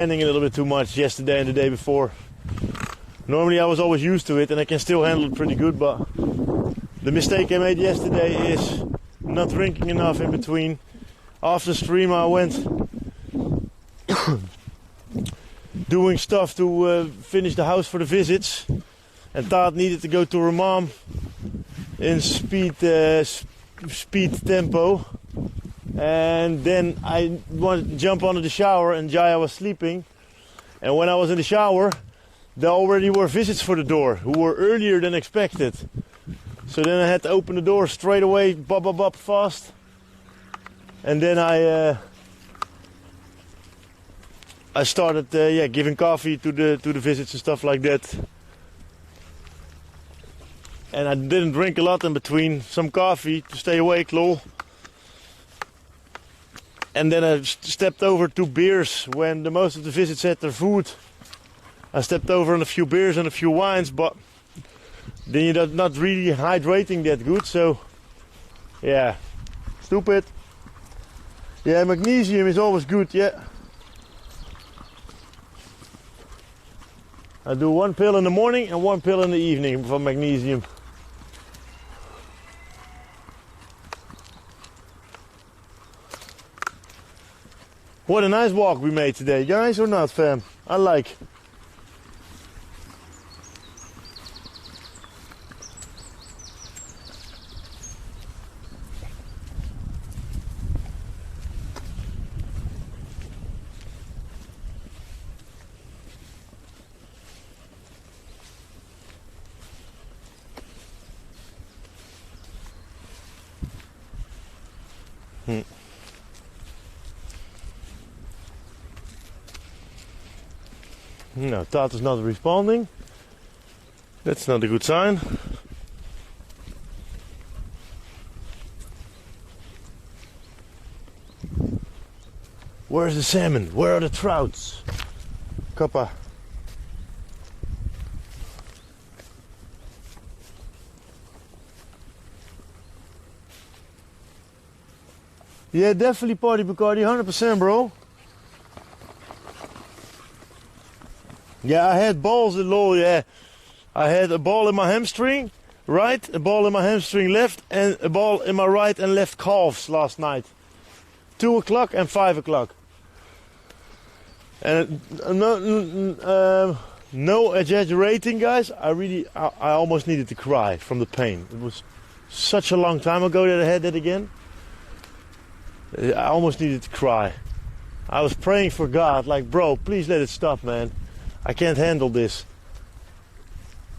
Handling a little bit too much yesterday and the day before. Normally I was always used to it and I can still handle it pretty good, but the mistake I made yesterday is not drinking enough in between. After stream I went doing stuff to finish the house for the visits, and Taat needed to go to her mom in speed tempo. And then I wanted to jump under the shower and Jaya was sleeping. And when I was in the shower, there already were visits for the door who were earlier than expected. So then I had to open the door straight away, bop, fast. And then I started giving coffee to the visits and stuff like that. And I didn't drink a lot in between, some coffee to stay awake, lol. And then I stepped over 2 beers when most of the visits had their food. I stepped over on a few beers and a few wines, but then you're not really hydrating that good, so yeah, stupid. Yeah, magnesium is always good, yeah. I do 1 pill in the morning and 1 pill in the evening for magnesium. What a nice walk we made today, guys, or not, fam? I like. No, Taat is not responding. That's not a good sign. Where's the salmon? Where are the trouts? Kappa. Yeah, definitely party Bacardi, 100%, bro. Yeah, I had balls in low, yeah. I had a ball in my hamstring right, a ball in my hamstring left, and a ball in my right and left calves last night. 2 o'clock and 5 o'clock. And no exaggerating, guys. I almost needed to cry from the pain. It was such a long time ago that I had that again. I almost needed to cry. I was praying for God, like, bro, please let it stop, man. I can't handle this.